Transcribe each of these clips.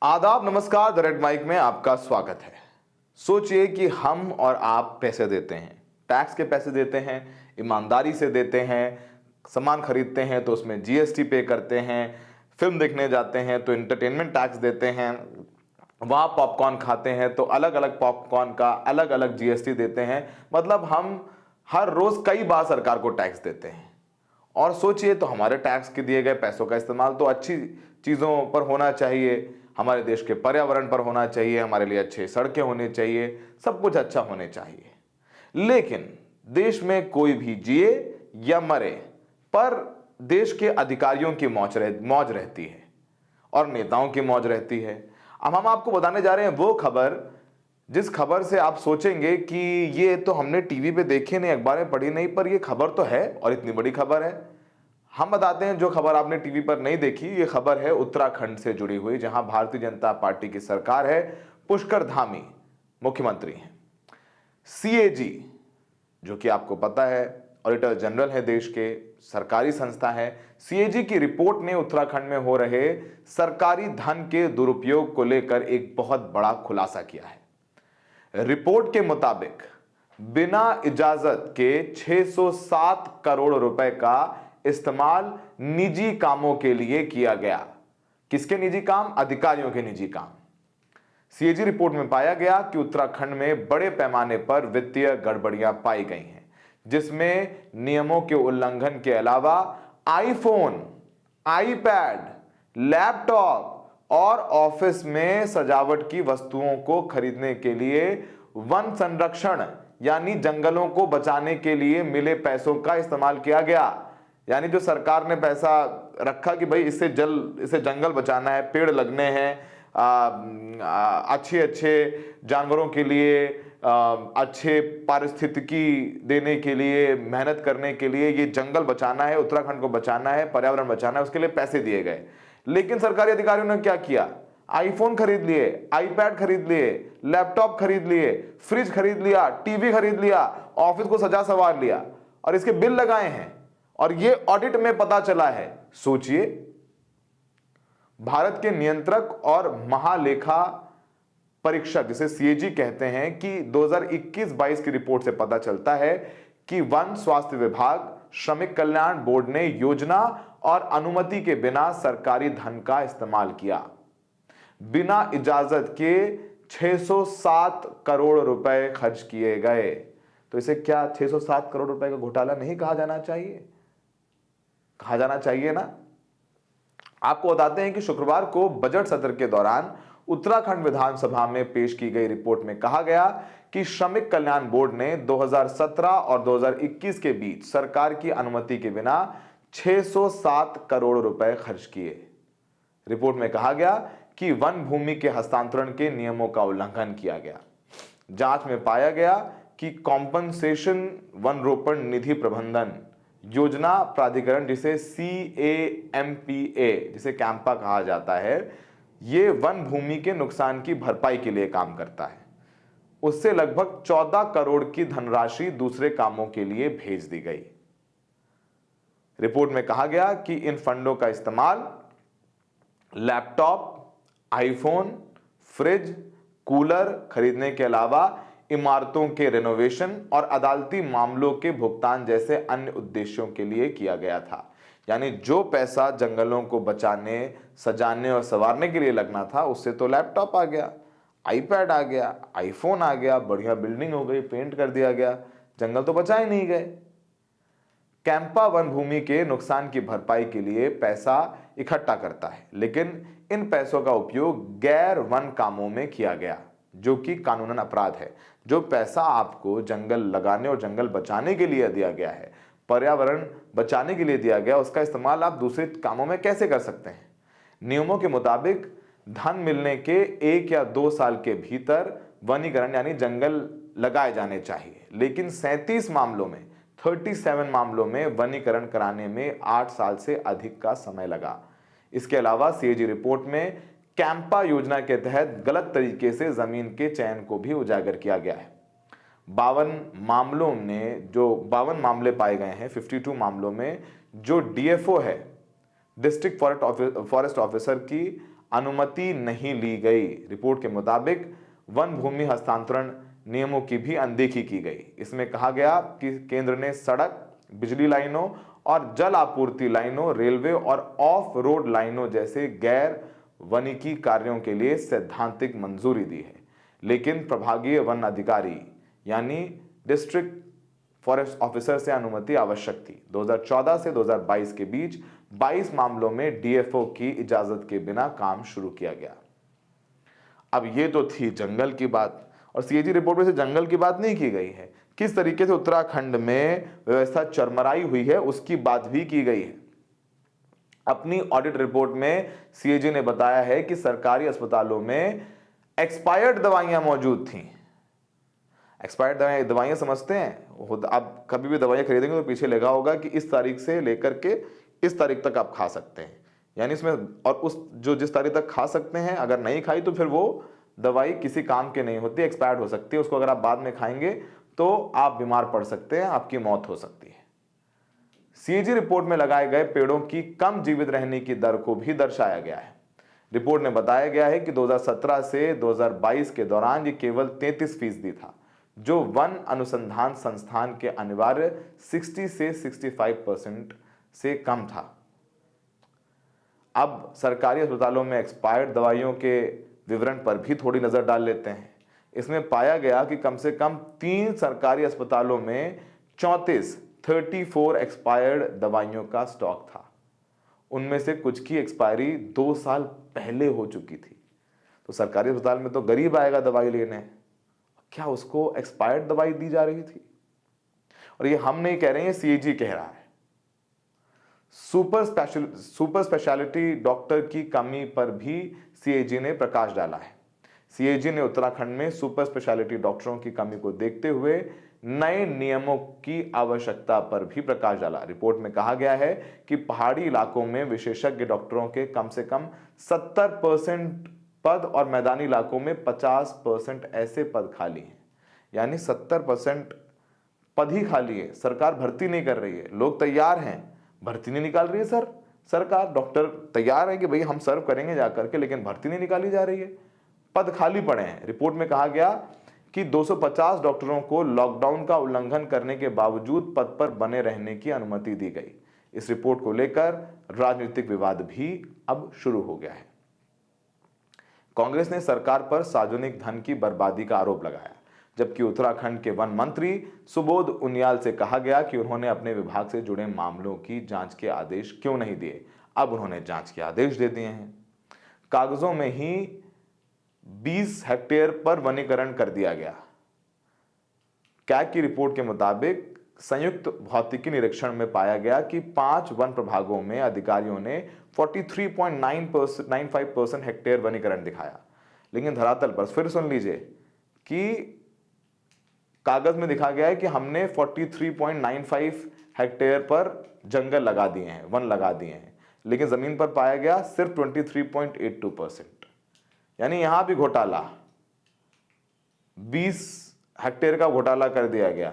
आदाब, नमस्कार। The red mic में आपका स्वागत है। सोचिए कि हम और आप पैसे देते हैं, टैक्स के पैसे देते हैं, ईमानदारी से देते हैं, सामान खरीदते हैं तो उसमें जीएसटी पे करते हैं, फिल्म देखने जाते हैं तो एंटरटेनमेंट टैक्स देते हैं, वहाँ पॉपकॉर्न खाते हैं तो अलग अलग पॉपकॉर्न का अलग अलग जीएसटी देते हैं। मतलब हम हर रोज कई बार सरकार को टैक्स देते हैं। और सोचिए तो हमारे टैक्स के दिए गए पैसों का इस्तेमाल तो अच्छी चीज़ों पर होना चाहिए, हमारे देश के पर्यावरण पर होना चाहिए, हमारे लिए अच्छे सड़कें होनी चाहिए, सब कुछ अच्छा होने चाहिए। लेकिन देश में कोई भी जिए या मरे, पर देश के अधिकारियों की मौज रहती है और नेताओं की मौज रहती है। अब हम आपको बताने जा रहे हैं वो खबर, जिस खबर से आप सोचेंगे कि ये तो हमने टीवी पे देखी नहीं, अखबार में पढ़ी नहीं, पर ये खबर तो है और इतनी बड़ी खबर है। हम बताते हैं जो खबर आपने टीवी पर नहीं देखी। ये खबर है उत्तराखंड से जुड़ी हुई, जहां भारतीय जनता पार्टी की सरकार है, पुष्कर धामी मुख्यमंत्री हैं। सीएजी, जो कि आपको पता है ऑडिटर जनरल है, देश के सरकारी संस्था है, सीएजी की रिपोर्ट ने उत्तराखंड में हो रहे सरकारी धन के दुरुपयोग को लेकर एक बहुत बड़ा खुलासा किया है। रिपोर्ट के मुताबिक बिना इजाजत के 607 करोड़ रुपए का इस्तेमाल निजी कामों के लिए किया गया। किसके निजी काम? अधिकारियों के निजी काम। सीएजी रिपोर्ट में पाया गया कि उत्तराखंड में बड़े पैमाने पर वित्तीय गड़बड़ियां पाई गई हैं, जिसमें नियमों के उल्लंघन के अलावा आईफोन, आईपैड, लैपटॉप और ऑफिस में सजावट की वस्तुओं को खरीदने के लिए वन संरक्षण यानी जंगलों को बचाने के लिए मिले पैसों का इस्तेमाल किया गया। यानी जो सरकार ने पैसा रखा कि भाई इससे जंगल बचाना है, पेड़ लगने हैं, अच्छे अच्छे जानवरों के लिए, अच्छे पारिस्थितिकी देने के लिए, मेहनत करने के लिए, ये जंगल बचाना है, उत्तराखंड को बचाना है, पर्यावरण बचाना है, उसके लिए पैसे दिए गए। लेकिन सरकारी अधिकारियों ने क्या किया? आईफोन खरीद लिए, आईपैड खरीद लिए, लैपटॉप खरीद लिए, फ्रिज खरीद लिया, टीवी खरीद लिया, ऑफिस को सजा सवार लिया और इसके बिल लगाए हैं। और ये ऑडिट में पता चला है। सोचिए, भारत के नियंत्रक और महालेखा परीक्षक, जिसे सीएजी कहते हैं, कि 2021-22 की रिपोर्ट से पता चलता है कि वन स्वास्थ्य विभाग, श्रमिक कल्याण बोर्ड ने योजना और अनुमति के बिना सरकारी धन का इस्तेमाल किया। बिना इजाजत के 607 करोड़ रुपए खर्च किए गए। तो इसे क्या 607 करोड़ रुपए का घोटाला नहीं कहा जाना चाहिए? कहा जाना चाहिए ना। आपको बताते हैं कि शुक्रवार को बजट सत्र के दौरान उत्तराखंड विधानसभा में पेश की गई रिपोर्ट में कहा गया कि श्रमिक कल्याण बोर्ड ने 2017 और 2021 के बीच सरकार की अनुमति के बिना 607 करोड़ रुपए खर्च किए। रिपोर्ट में कहा गया कि वन भूमि के हस्तांतरण के नियमों का उल्लंघन किया गया। जांच में पाया गया कि कॉम्पनसेशन वन रोपण निधि प्रबंधन योजना प्राधिकरण, जिसे CAMPA, जिसे कैंपा कहा जाता है, यह वन भूमि के नुकसान की भरपाई के लिए काम करता है। उससे लगभग 14 करोड़ की धनराशि दूसरे कामों के लिए भेज दी गई। रिपोर्ट में कहा गया कि इन फंडों का इस्तेमाल लैपटॉप, आईफोन, फ्रिज, कूलर खरीदने के अलावा इमारतों के रेनोवेशन और अदालती मामलों के भुगतान जैसे अन्य उद्देश्यों के लिए किया गया था। यानी जो पैसा जंगलों को बचाने, सजाने और संवारने के लिए लगना था, उससे तो लैपटॉप आ गया, आईपैड आ गया, आईफोन आ गया, बढ़िया बिल्डिंग हो गई, पेंट कर दिया गया, जंगल तो बचाए नहीं गए। कैंपा वन भूमि के नुकसान की भरपाई के लिए पैसा इकट्ठा करता है, लेकिन इन पैसों का उपयोग गैर वन कामों में किया गया, जो कि कानूनन अपराध है। जो पैसा आपको जंगल लगाने और जंगल बचाने के लिए दिया गया है, पर्यावरण बचाने के लिए दिया गया, उसका इस्तेमाल आप दूसरे कामों में कैसे कर सकते हैं? नियमों के मुताबिक धन मिलने के 1 या 2 साल के भीतर वनीकरण यानी जंगल लगाए जाने चाहिए। लेकिन 37 मामलों में वनीकरण कराने में 8 साल से अधिक का समय लगा। इसके अलावा सीएजी रिपोर्ट में कैंपा योजना के तहत गलत तरीके से जमीन के चयन को भी उजागर किया गया है। 52 मामले पाए गए हैं। 52 मामलों में जो डीएफओ है, डिस्ट्रिक्ट फॉरेस्ट ऑफिसर की अनुमति नहीं ली गई। रिपोर्ट के मुताबिक वन भूमि हस्तांतरण नियमों की भी अनदेखी की गई। इसमें कहा गया कि केंद्र ने सड़क, बिजली लाइनों और जल आपूर्ति लाइनों, रेलवे और ऑफ रोड लाइनों जैसे गैर वनिकी कार्यों के लिए सैद्धांतिक मंजूरी दी है, लेकिन प्रभागीय वन अधिकारी यानी डिस्ट्रिक्ट फॉरेस्ट ऑफिसर से अनुमति आवश्यक थी। 2014 से 2022 के बीच 22 मामलों में डीएफओ की इजाजत के बिना काम शुरू किया गया। अब ये तो थी जंगल की बात, और सीएजी रिपोर्ट में से जंगल की बात नहीं की गई है। किस तरीके से उत्तराखंड में व्यवस्था चरमराई हुई है उसकी बात भी की गई है। अपनी ऑडिट रिपोर्ट में सीएजी ने बताया है कि सरकारी अस्पतालों में एक्सपायर्ड दवाइयां मौजूद थीं। एक्सपायर्ड दवाइयां समझते हैं, आप कभी भी दवाइयां खरीदेंगे तो पीछे लिखा होगा कि इस तारीख से लेकर के इस तारीख तक आप खा सकते हैं, यानी इसमें और उस जो जिस तारीख तक खा सकते हैं अगर नहीं खाई तो फिर वो दवाई किसी काम के नहीं होती, एक्सपायर्ड हो सकती है। उसको अगर आप बाद में खाएंगे तो आप बीमार पड़ सकते हैं, आपकी मौत हो सकती है। सीएजी रिपोर्ट में लगाए गए पेड़ों की कम जीवित रहने की दर को भी दर्शाया गया है। रिपोर्ट में बताया गया है कि 2017 से 2022 के दौरान ये केवल 33% था, जो वन अनुसंधान संस्थान के अनिवार्य 60 से 65% से कम था। अब सरकारी अस्पतालों में एक्सपायर्ड दवाइयों के विवरण पर भी थोड़ी नजर डाल लेते हैं। इसमें पाया गया कि कम से कम 3 सरकारी अस्पतालों में 34 एक्सपायर्ड दवाइयों का स्टॉक था। उनमें से कुछ की एक्सपायरी 2 साल पहले हो चुकी थी। तो सरकारी अस्पताल में तो गरीब आएगा दवाई लेने, क्या उसको एक्सपायर्ड दवाई दी जा रही थी? और ये हम नहीं कह रहे हैं, सीएजी कह रहा है। सुपर स्पेशलिटी डॉक्टर की कमी पर भी सीएजी ने प्रकाश डाला है। सीएजी ने उत्तराखंड में सुपर स्पेशलिटी डॉक्टरों की कमी को देखते हुए नए नियमों की आवश्यकता पर भी प्रकाश डाला। रिपोर्ट में कहा गया है कि पहाड़ी इलाकों में विशेषज्ञ डॉक्टरों के कम से कम 70% पद और मैदानी इलाकों में 50% ऐसे पद खाली हैं, यानी 70% पद ही खाली है। सरकार भर्ती नहीं कर रही है, लोग तैयार हैं, भर्ती नहीं निकाल रही है सरकार। डॉक्टर तैयार है कि भाई हम सर्व करेंगे जाकर के, लेकिन भर्ती नहीं निकाली जा रही है, पद खाली पड़े हैं। रिपोर्ट में कहा गया कि 250 डॉक्टरों को लॉकडाउन का उल्लंघन करने के बावजूद पद पर बने रहने की अनुमति दी गई। इस रिपोर्ट को लेकर राजनीतिक विवाद भी अब शुरू हो गया है। कांग्रेस ने सरकार पर सार्वजनिक धन की बर्बादी का आरोप लगाया, जबकि उत्तराखंड के वन मंत्री सुबोध उनियाल से कहा गया कि उन्होंने अपने विभाग से जुड़े मामलों की जांच के आदेश क्यों नहीं दिए। अब उन्होंने जांच के आदेश दे दिए हैं। कागजों में ही 20 हेक्टेयर पर वनीकरण कर दिया गया। कैग की रिपोर्ट के मुताबिक संयुक्त भौतिकी निरीक्षण में पाया गया कि 5 वन प्रभागों में अधिकारियों ने 43.95% हेक्टेयर वनीकरण दिखाया, लेकिन धरातल पर फिर सुन लीजिए कि कागज में दिखा गया है कि हमने 43.95 हेक्टेयर पर जंगल लगा दिए हैं, वन लगा दिए हैं, लेकिन जमीन पर पाया गया सिर्फ 23.82%। यानी यहां भी घोटाला, 20 हेक्टेयर का घोटाला कर दिया गया,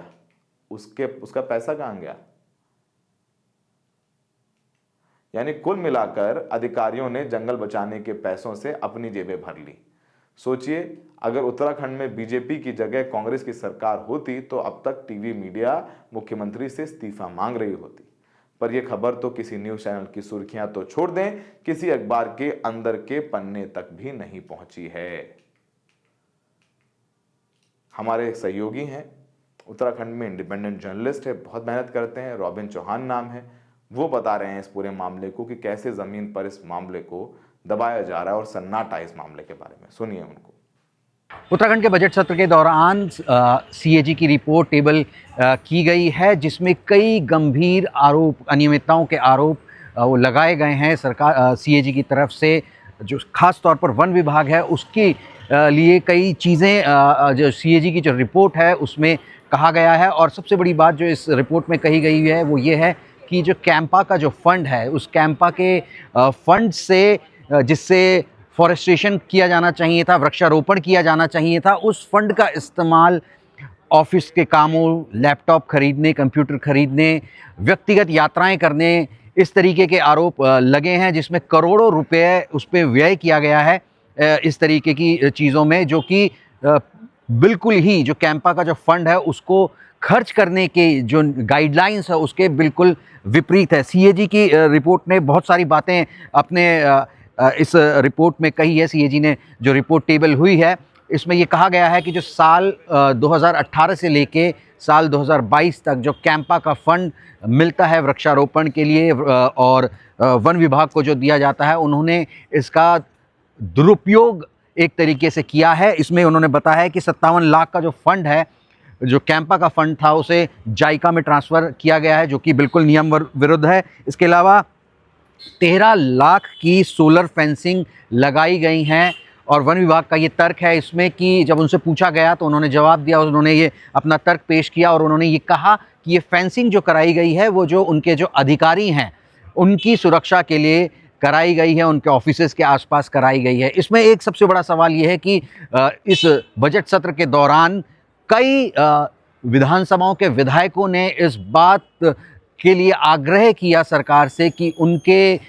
उसका पैसा कहां गया? यानी कुल मिलाकर अधिकारियों ने जंगल बचाने के पैसों से अपनी जेबें भर ली। सोचिए, अगर उत्तराखंड में बीजेपी की जगह कांग्रेस की सरकार होती तो अब तक टीवी मीडिया मुख्यमंत्री से इस्तीफा मांग रही होती। पर यह खबर तो किसी न्यूज चैनल की सुर्खियां तो छोड़ दें, किसी अखबार के अंदर के पन्ने तक भी नहीं पहुंची है। हमारे एक सहयोगी हैं, उत्तराखंड में इंडिपेंडेंट जर्नलिस्ट है, बहुत मेहनत करते हैं, रॉबिन चौहान नाम है। वो बता रहे हैं इस पूरे मामले को कि कैसे जमीन पर इस मामले को दबाया जा रहा है और सन्नाटा इस मामले के बारे में। सुनिए उनको। उत्तराखंड के बजट सत्र के दौरान सीएजी की रिपोर्ट टेबल की गई है, जिसमें कई गंभीर आरोप, अनियमितताओं के आरोप वो लगाए गए हैं सरकार सीएजी की तरफ से। जो खास तौर पर वन विभाग है उसके लिए कई चीज़ें जो सीएजी की जो रिपोर्ट है उसमें कहा गया है। और सबसे बड़ी बात जो इस रिपोर्ट में कही गई है वो ये है कि जो कैंपा का जो फंड है, उस कैंपा के फंड से जिससे फॉरेस्टेशन किया जाना चाहिए था, वृक्षारोपण किया जाना चाहिए था, उस फंड का इस्तेमाल ऑफिस के कामों, लैपटॉप खरीदने, कंप्यूटर खरीदने, व्यक्तिगत यात्राएं करने, इस तरीके के आरोप लगे हैं, जिसमें करोड़ों रुपए उस पर व्यय किया गया है इस तरीके की चीज़ों में, जो कि बिल्कुल ही जो कैंपा का जो फंड है उसको खर्च करने के जो गाइडलाइंस है उसके बिल्कुल विपरीत है। सीएजी की रिपोर्ट ने बहुत सारी बातें अपने इस रिपोर्ट में कही है। सीएजी ने जो रिपोर्ट टेबल हुई है इसमें ये कहा गया है कि जो साल 2018 से लेके साल 2022 तक जो कैंपा का फंड मिलता है वृक्षारोपण के लिए और वन विभाग को जो दिया जाता है, उन्होंने इसका दुरुपयोग एक तरीके से किया है। इसमें उन्होंने बताया है कि 57 लाख का जो फंड है, जो कैंपा का फंड था, उसे जायका में ट्रांसफ़र किया गया है, जो कि बिल्कुल नियम विरुद्ध है। इसके अलावा 13 लाख की सोलर फेंसिंग लगाई गई हैं और वन विभाग का ये तर्क है इसमें कि जब उनसे पूछा गया तो उन्होंने जवाब दिया, उन्होंने ये अपना तर्क पेश किया और उन्होंने ये कहा कि ये फेंसिंग जो कराई गई है वो जो उनके जो अधिकारी हैं उनकी सुरक्षा के लिए कराई गई है, उनके ऑफिसेज़ के आसपास कराई गई है। इसमें एक सबसे बड़ा सवाल ये है कि इस बजट सत्र के दौरान कई विधानसभाओं के विधायकों ने इस बात के लिए आग्रह किया सरकार से कि उनके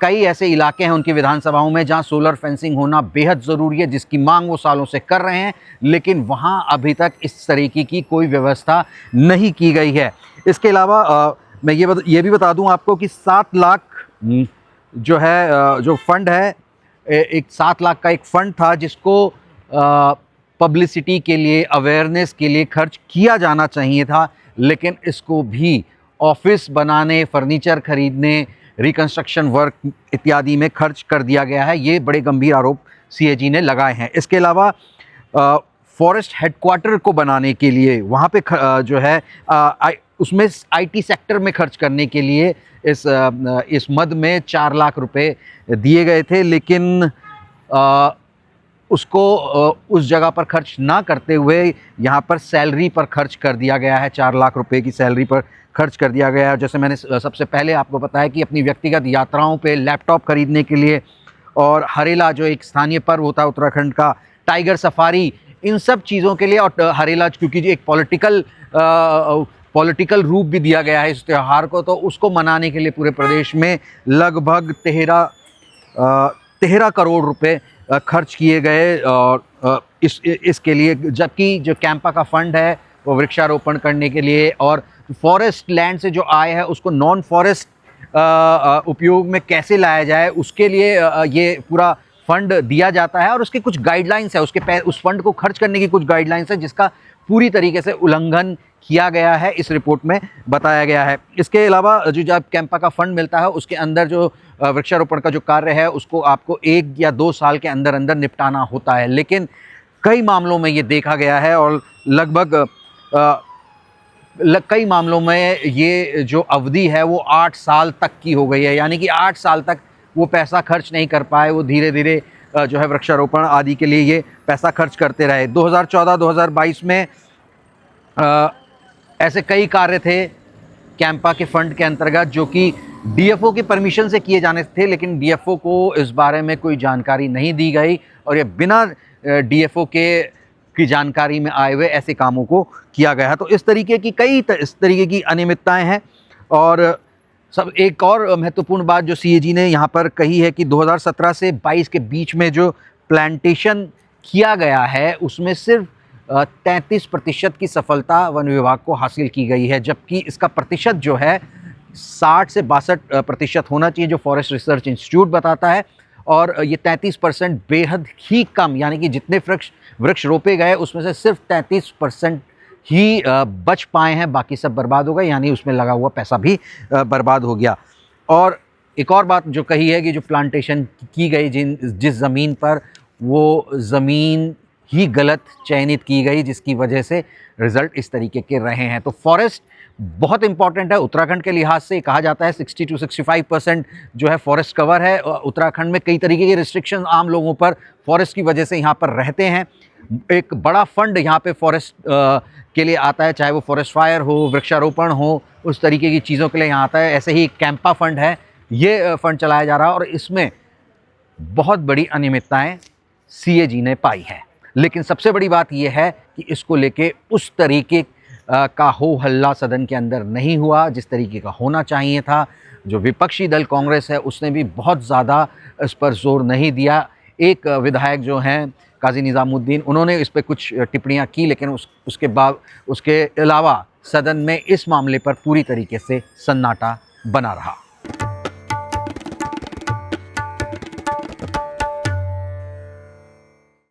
कई ऐसे इलाके हैं उनकी विधानसभाओं में जहां सोलर फेंसिंग होना बेहद ज़रूरी है, जिसकी मांग वो सालों से कर रहे हैं, लेकिन वहां अभी तक इस तरीके की कोई व्यवस्था नहीं की गई है। इसके अलावा मैं ये भी बता दूं आपको कि 7 लाख जो है जो फंड है, एक 7 लाख का एक फ़ंड था जिसको पब्लिसिटी के लिए, अवेयरनेस के लिए खर्च किया जाना चाहिए था, लेकिन इसको भी ऑफिस बनाने, फर्नीचर खरीदने, रिकंस्ट्रक्शन वर्क इत्यादि में खर्च कर दिया गया है। ये बड़े गंभीर आरोप सीएजी ने लगाए हैं। इसके अलावा फॉरेस्ट हेडक्वार्टर को बनाने के लिए वहाँ पे जो है उसमें आईटी सेक्टर में खर्च करने के लिए इस मद में 4 लाख रुपए दिए गए थे, लेकिन उसको उस जगह पर खर्च ना करते हुए यहाँ पर सैलरी पर खर्च कर दिया गया है। 4 लाख रुपए की सैलरी पर खर्च कर दिया गया है। जैसे मैंने सबसे पहले आपको बताया कि अपनी व्यक्तिगत यात्राओं पे लैपटॉप खरीदने के लिए और हरेला जो एक स्थानीय पर्व होता है उत्तराखंड का, टाइगर सफारी, इन सब चीज़ों के लिए, और हरेला क्योंकि एक पॉलिटिकल रूप भी दिया गया है इस त्यौहार को, तो उसको मनाने के लिए पूरे प्रदेश में लगभग 13 करोड़ रुपए खर्च किए गए और इसके लिए, जबकि जो कैंपा का फंड है वो वृक्षारोपण करने के लिए और फॉरेस्ट लैंड से जो आय है उसको नॉन फॉरेस्ट उपयोग में कैसे लाया जाए उसके लिए ये पूरा फंड दिया जाता है और उसके कुछ गाइडलाइंस है, उस फंड को खर्च करने की कुछ गाइडलाइंस है जिसका पूरी तरीके से उल्लंघन किया गया है, इस रिपोर्ट में बताया गया है। इसके अलावा जो जब कैंपा का फंड मिलता है उसके अंदर जो वृक्षारोपण का जो कार्य है उसको आपको 1 या 2 साल के अंदर अंदर निपटाना होता है, लेकिन कई मामलों में ये देखा गया है और लगभग कई मामलों में ये जो अवधि है वो 8 साल तक की हो गई है, यानी कि 8 साल तक वो पैसा खर्च नहीं कर पाए, वो धीरे धीरे जो है वृक्षारोपण आदि के लिए ये पैसा खर्च करते रहे। 2014-2022 में ऐसे कई कार्य थे कैंपा के फंड के अंतर्गत जो कि डीएफओ की परमिशन से किए जाने थे, लेकिन डीएफओ को इस बारे में कोई जानकारी नहीं दी गई और ये बिना डीएफओ की जानकारी में आए हुए ऐसे कामों को किया गया है। तो इस तरीके की इस तरीके की अनियमितताएं हैं। और सब एक और महत्वपूर्ण बात जो सीएजी ने यहाँ पर कही है कि 2017 से 22 के बीच में जो प्लांटेशन किया गया है उसमें सिर्फ 33% की सफलता वन विभाग को हासिल की गई है, जबकि इसका प्रतिशत जो है 60 से 62% होना चाहिए, जो फॉरेस्ट रिसर्च इंस्टीट्यूट बताता है। और ये 33% बेहद ही कम, यानी कि जितने वृक्ष रोपे गए उसमें से सिर्फ 33% ही बच पाए हैं, बाकी सब बर्बाद हो गए, यानी उसमें लगा हुआ पैसा भी बर्बाद हो गया। और एक और बात जो कही है कि जो प्लांटेशन की गई जिस ज़मीन पर, वो ज़मीन ही गलत चयनित की गई, जिसकी वजह से रिज़ल्ट इस तरीके के रहे हैं। तो फॉरेस्ट बहुत इंपॉर्टेंट है उत्तराखंड के लिहाज से। कहा जाता है 60 to 65% जो है फॉरेस्ट कवर है। उत्तराखंड में कई तरीके के रिस्ट्रिक्शन आम लोगों पर फॉरेस्ट की वजह से यहाँ पर रहते हैं। एक बड़ा फंड यहाँ पे फॉरेस्ट के लिए आता है, चाहे वो फॉरेस्ट फायर हो, वृक्षारोपण हो, उस तरीके की चीज़ों के लिए यहाँ आता है। ऐसे ही कैंपा फंड है, ये फंड चलाया जा रहा है और इसमें बहुत बड़ी अनियमितताएँ सीएजी ने पाई है। लेकिन सबसे बड़ी बात यह है कि इसको लेके उस तरीके का हो हल्ला सदन के अंदर नहीं हुआ जिस तरीके का होना चाहिए था। जो विपक्षी दल कांग्रेस है उसने भी बहुत ज़्यादा इस पर जोर नहीं दिया। एक विधायक जो हैं काजी निज़ामुद्दीन, उन्होंने इस पे कुछ टिप्पणियां की, लेकिन उसके अलावा सदन में इस मामले पर पूरी तरीके से सन्नाटा बना रहा।